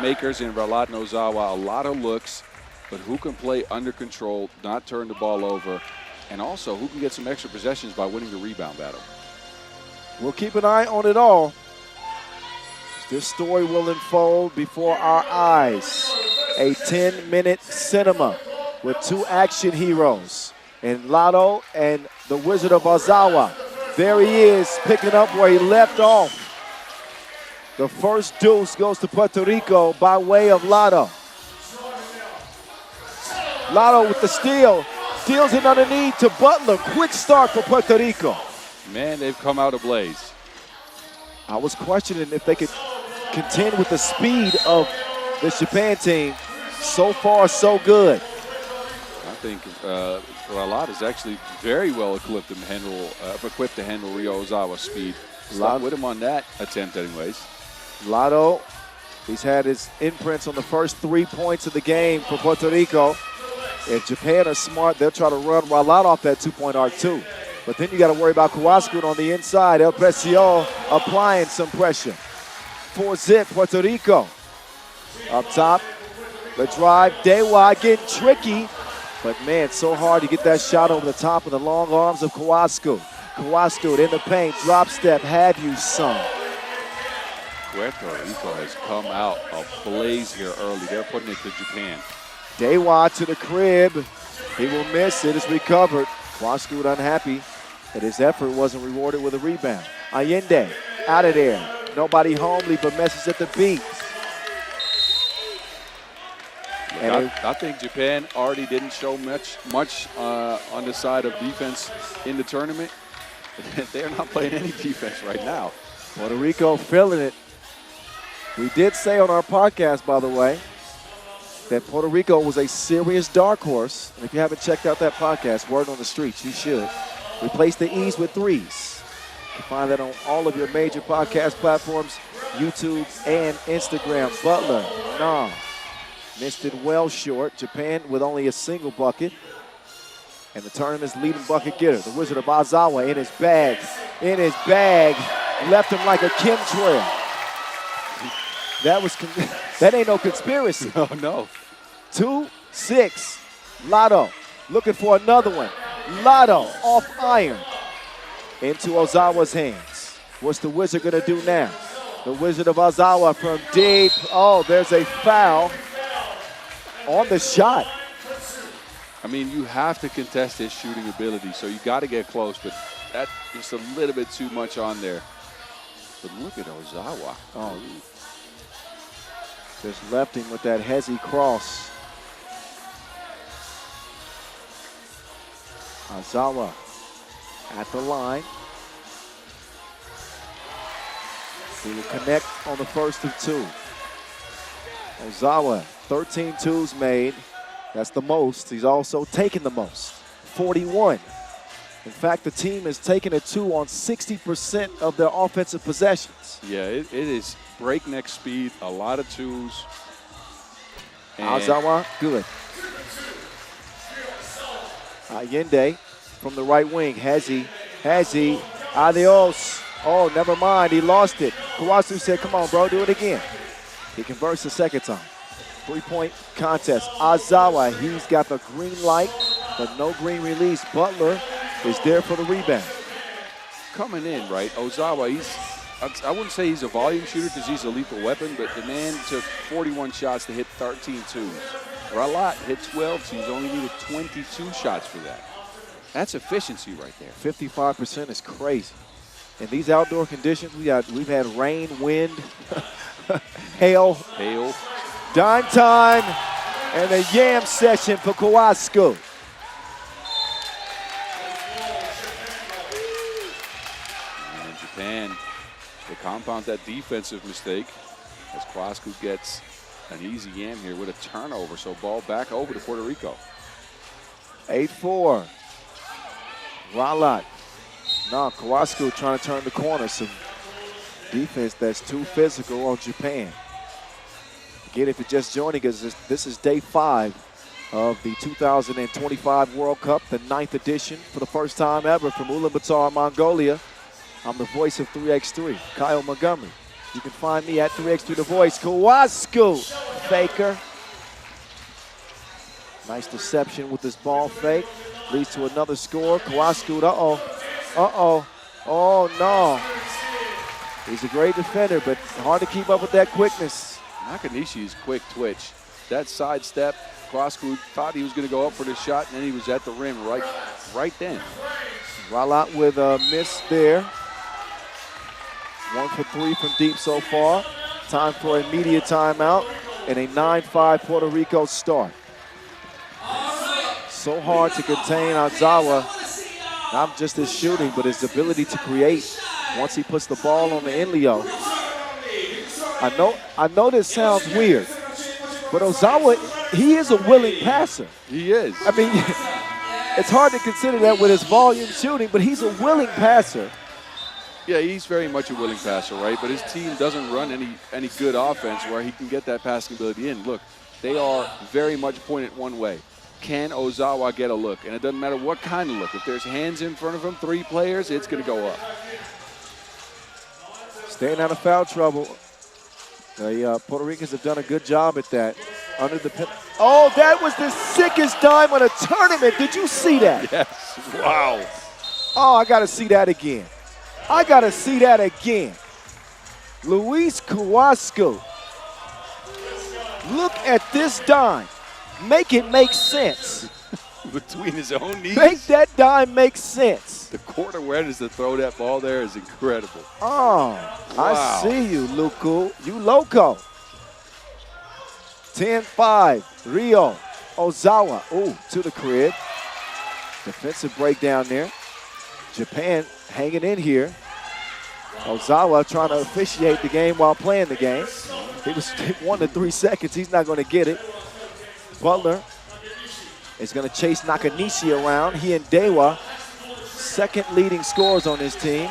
makers in Ralat and Ozawa, a lot of looks, but who can play under control, not turn the ball over, and also who can get some extra possessions by winning the rebound battle. We'll keep an eye on it all. This story will unfold before our eyes. A 10-minute cinema with two action heroes in Lotto and the Wizard of Ozawa. There he is, picking up where he left off. The first deuce goes to Puerto Rico by way of Lotto. Lotto with the steal. Steals it underneath to Butler. Quick start for Puerto Rico. Man, they've come out ablaze. I was questioning if they could contend with the speed of this Japan team. So far, so good. I think Ralat is actually very well equipped to handle Rio Ozawa's speed. Stuck with him on that attempt anyways. Lotto, he's had his imprints on the first 3 points of the game for Puerto Rico. If Japan are smart, they'll try to run Ralat off that two-point arc too. But then you got to worry about Kawasku on the inside. El Precio applying some pressure. 4-zip, Puerto Rico. Up top, the drive. Dewa getting tricky. But man, so hard to get that shot over the top of the long arms of Kawasku. Kawasku in the paint, drop step, have you some. Puerto Rico has come out ablaze here early. They're putting it to Japan. Dewa to the crib. He will miss. It is recovered. Kawasku unhappy that his effort wasn't rewarded with a rebound. Allende out of there. Nobody homely but messes at the beat. I think Japan already didn't show much on the side of defense in the tournament. They're not playing any defense right now. Puerto Rico feeling it. We did say on our podcast, by the way, that Puerto Rico was a serious dark horse. And if you haven't checked out that podcast, Word on the Streets, you should. Replace the E's with threes. You can find that on all of your major podcast platforms, YouTube and Instagram. Butler, nah. Missed it well short. Japan with only a single bucket. And the tournament's leading bucket getter, the Wizard of Ozawa, in his bag. In his bag. Left him like a chemtrail. That ain't no conspiracy. Oh, no. 2-6. Lotto looking for another one. Lotto off iron into Ozawa's hands. What's the Wizard going to do now? The Wizard of Ozawa from deep. Oh, there's a foul on the shot. I mean, you have to contest his shooting ability, so you got to get close, but that's just a little bit too much on there. But look at Ozawa. Oh, just left him with that hezzy cross. Ozawa at the line. He will connect on the first of two. Ozawa, 13 twos made. That's the most. He's also taken the most, 41. In fact, the team has taken a two on 60% of their offensive possessions. Yeah, it is breakneck speed, a lot of twos. Ozawa, good. Allende from the right wing. Has he? Adios. Oh, never mind. He lost it. Kawasku said, come on, bro, do it again. He converts the second time. 3-point contest. Ozawa, he's got the green light, but no green release. Butler is there for the rebound. Coming in, right? Ozawa, I wouldn't say he's a volume shooter because he's a lethal weapon, but the man took 41 shots to hit 13 twos. Ralat hit 12 twos, only needed 22 shots for that. That's efficiency right there. 55% is crazy. In these outdoor conditions, we've had rain, wind, hail. Dime time and a yam session for Kawasku. And Japan, they compound that defensive mistake as Kawasku gets an easy yam here with a turnover. So ball back over to Puerto Rico. 8-4. Ralat. Now Kawasku trying to turn the corner. Some defense that's too physical on Japan. Again, if you're just joining us, this is day 5 of the 2025 World Cup, the 9th edition for the first time ever from Ulaanbaatar, Mongolia. I'm the voice of 3x3, Kyle Montgomery. You can find me at 3x3 The Voice. Kawasku, faker. Nice deception with this ball fake. Leads to another score. Kawasku, Oh, no. He's a great defender, but hard to keep up with that quickness. Nakanishi's quick twitch. That sidestep, Kawasku thought he was going to go up for the shot, and then he was at the rim right then. Ralat with a miss there. 1 for 3 from deep so far. Time for immediate timeout and a 9-5 Puerto Rico start. So hard to contain Ozawa. Not just his shooting, but his ability to create once he puts the ball on the Inleo. I know this sounds weird, but Ozawa, he is a willing passer. He is. I mean, it's hard to consider that with his volume shooting, but he's a willing passer. Yeah, he's very much a willing passer, right? But his team doesn't run any good offense where he can get that passing ability in. Look, they are very much pointed one way. Can Ozawa get a look? And it doesn't matter what kind of look. If there's hands in front of him, 3 players, it's going to go up. Staying out of foul trouble. The Puerto Ricans have done a good job at that. Under the pin. Oh, that was the sickest dime on a tournament. Did you see that? Yes. Wow. Oh, I got to see that again. Luis Kawasku. Look at this dime. Make it make sense. Between his own knees. Make that dime make sense. The court awareness to throw that ball there is incredible. Oh, wow. I see you, Luku. You loco. 10-5, Rio. Ozawa, to the crib. Defensive breakdown there. Japan hanging in here. Ozawa trying to officiate the game while playing the game. He was 1 to 3 seconds. He's not going to get it. Butler is going to chase Nakanishi around. He and Dewa, second leading scorers on his team.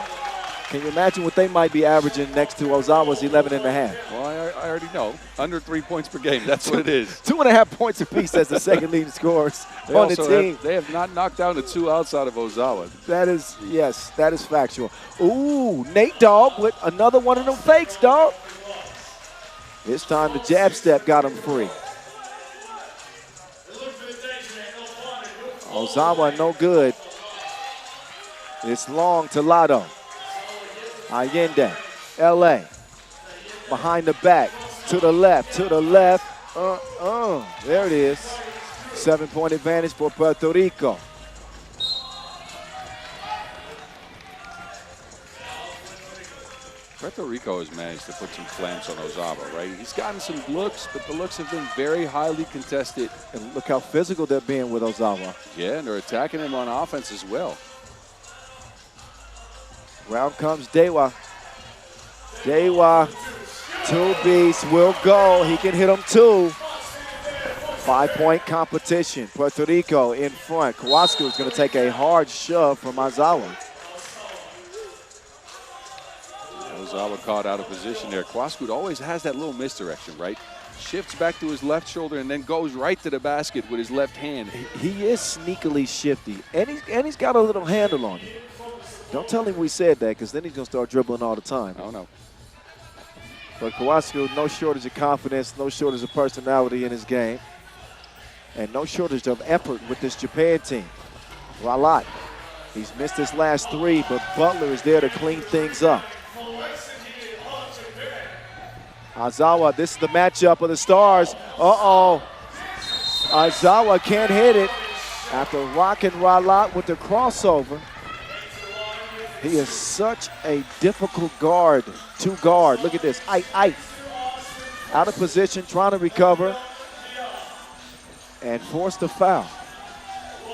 Can you imagine what they might be averaging next to Ozawa's 11.5? Well, I already know. Under 3 points per game. That's what it is. 2.5 points apiece as the second leading scorers on the team. They have not knocked down the 2 outside of Ozawa. That is, yes, that is factual. Ooh, Nate Dogg with another one of them fakes, dog. This time the jab step got him free. Ozawa no good. It's long to Lotto. Allende, LA. Behind the back, to the left. There it is. 7-point advantage for Puerto Rico. Puerto Rico has managed to put some clamps on Ozawa, right? He's gotten some looks, but the looks have been very highly contested. And look how physical they're being with Ozawa. Yeah, and they're attacking him on offense as well. Round comes Dewa. 2-piece will go. He can hit them 2. 5-point competition. Puerto Rico in front. Kawasku is going to take a hard shove from Ozawa. Ozawa caught out of position there. Kawasku always has that little misdirection, right? Shifts back to his left shoulder and then goes right to the basket with his left hand. He is sneakily shifty, and he's got a little handle on him. Don't tell him we said that, because then he's going to start dribbling all the time. Oh, no. But Kawasku, no shortage of confidence, no shortage of personality in his game, and no shortage of effort with this Japan team. Ralat, he's missed his last 3, but Butler is there to clean things up. Ozawa, this is the matchup of the stars. Ozawa can't hit it after rocking Ralat with the crossover. He is such a difficult guard to guard. Look at this. Out of position, trying to recover, and forced a foul.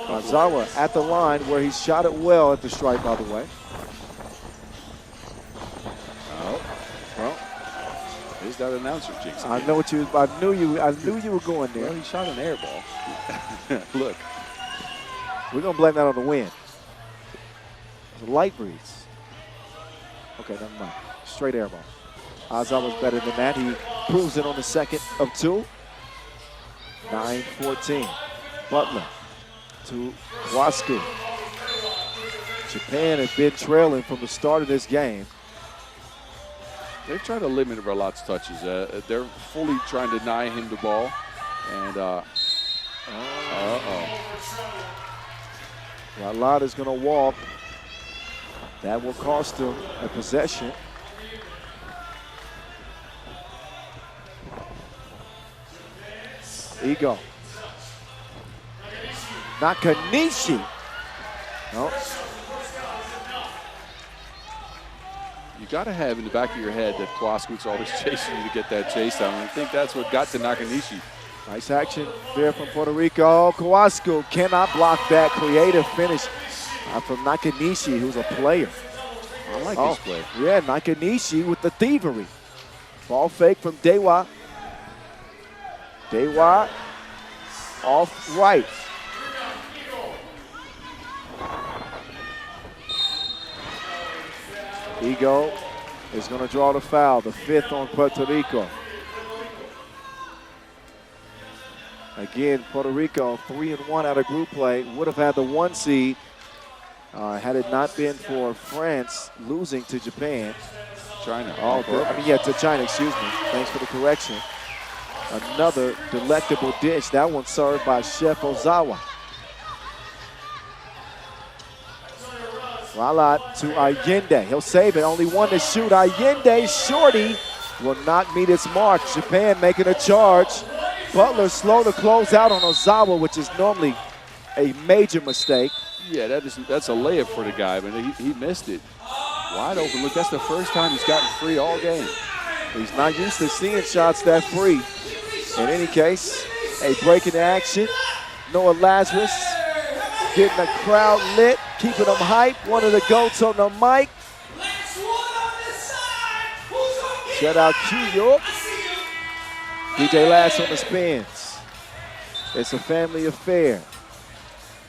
Ozawa at the line where he shot it well at the stripe, by the way. Well, here's that announcer jinx. I knew you were going there. Well, he shot an air ball. Look. We're going to blame that on the wind. The light breeze. Okay, never mind. Straight air ball. Ozawa's better than that. He proves it on the second of 2. 9-14. Butler to Kawasku. Japan has been trailing from the start of this game. They've tried to limit Ralat's touches. They're fully trying to deny him the ball. And, Ralat is going to walk. That will cost him a possession. Ego. Nakanishi. No. You got to have in the back of your head that Kwaskut's always chasing you to get that chase down. And I think that's what got to Nakanishi. Nice action there from Puerto Rico. Kawasku cannot block that. Creative finish from Nakanishi, who's a player. I like this play. Yeah, Nakanishi with the thievery. Ball fake from Dewa. Dewa off right. Ego is going to draw the foul, the 5th on Puerto Rico. Again, Puerto Rico 3-1 out of group play. Would have had the 1 seed had it not been for France losing to Japan. China. To China, excuse me. Thanks for the correction. Another delectable dish. That one served by Chef Ozawa. Ralat to Allende. He'll save it. Only one to shoot. Allende, shorty, will not meet its mark. Japan making a charge. Butler slow to close out on Ozawa, which is normally a major mistake. Yeah, that's a layup for the guy, but he missed it. Wide open. Look, that's the first time he's gotten free all game. He's not used to seeing shots that free. In any case, a break in action. Noah Lazarus getting the crowd lit, keeping them hyped. One of the GOATs on the mic. Shout out Q-York. DJ Lass on the spins. It's a family affair.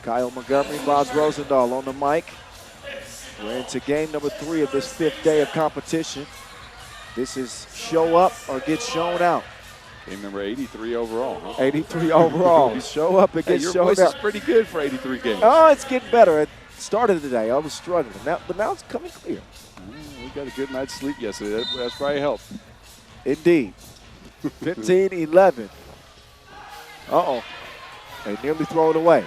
Kyle Montgomery, Boz Rosendahl on the mic. We're into game number 3 of this 5th day of competition. This is show up or get shown out. Game number 83 overall. Huh? 83 overall. Show up and get shown out. Your voice is pretty good for 83 games. Oh, it's getting better. It started today. I was struggling, but now it's coming clear. We got a good night's sleep yesterday. That's probably helped. Indeed. 15-11. Uh-oh. They nearly throw it away.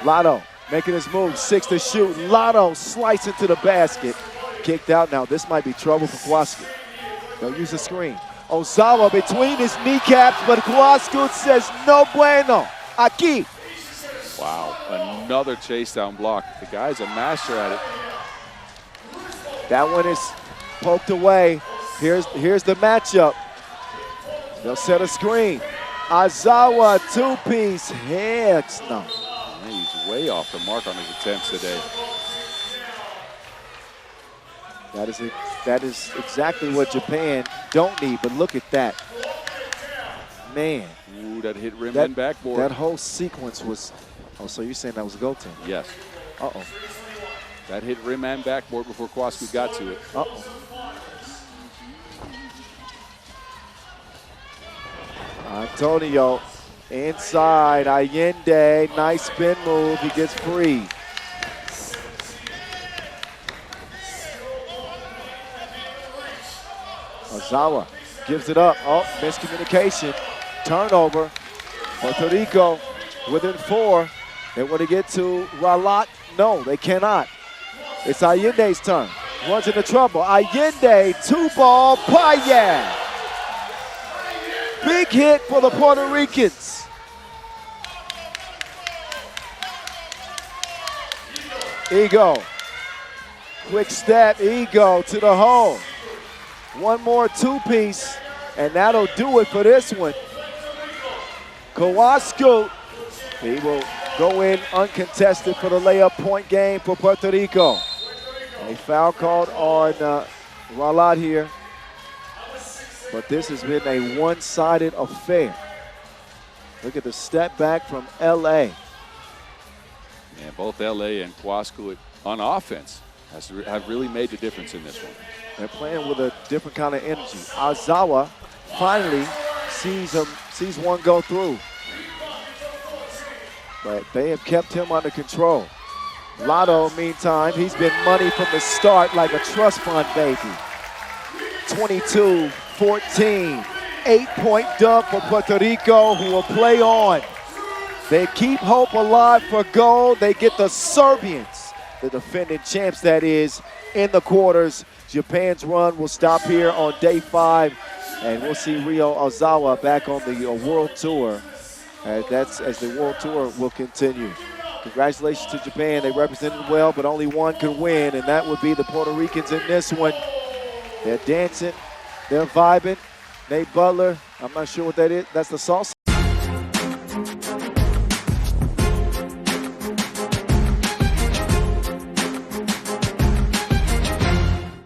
Lotto making his move. 6 to shoot. Lotto slicing to the basket. Kicked out now. This might be trouble for Kwasku. They'll use the screen. Ozawa between his kneecaps, but Kwasku says no bueno. Aquí. Wow, another chase down block. The guy's a master at it. That one is poked away. Here's the matchup. They'll set a screen. Ozawa, 2-piece. Heads no. Man, he's way off the mark on his attempts today. That is exactly what Japan don't need, but look at that. Man. Ooh, that hit rim and backboard. That whole sequence was, oh, so you're saying that was a goaltend? Yes. Uh-oh. That hit rim and backboard before Kwasku got to it. Uh-oh. Antonio inside. Allende, nice spin move. He gets free. Ozawa gives it up. Oh, miscommunication. Turnover. Puerto Rico within 4. They want to get to Ralat. No, they cannot. It's Allende's turn. Runs into trouble. Allende, 2-ball, Payet. Big hit for the Puerto Ricans. Ego. Quick step, Ego to the hole. One more 2-piece, and that'll do it for this one. Kawasku, he will go in uncontested for the layup point game for Puerto Rico. A foul called on Ralat here, but this has been a one-sided affair. Look at the step back from L.A. Yeah, both L.A. and Kwasku on offense have really made the difference in this one. They're playing with a different kind of energy. Ozawa finally sees one go through. But they have kept him under control. Lotto, meantime, he's been money from the start like a trust fund baby. 22-14. 8-point dub for Puerto Rico, who will play on. They keep hope alive for gold. They get the Serbians, the defending champs that is, in the quarters. Japan's run will stop here on day 5, and we'll see Ryo Ozawa back on the World Tour. That's as the World Tour will continue. Congratulations to Japan. They represented well, but only one could win, and that would be the Puerto Ricans in this one. They're dancing. They're vibing. Nate Butler, I'm not sure what that is. That's the salsa.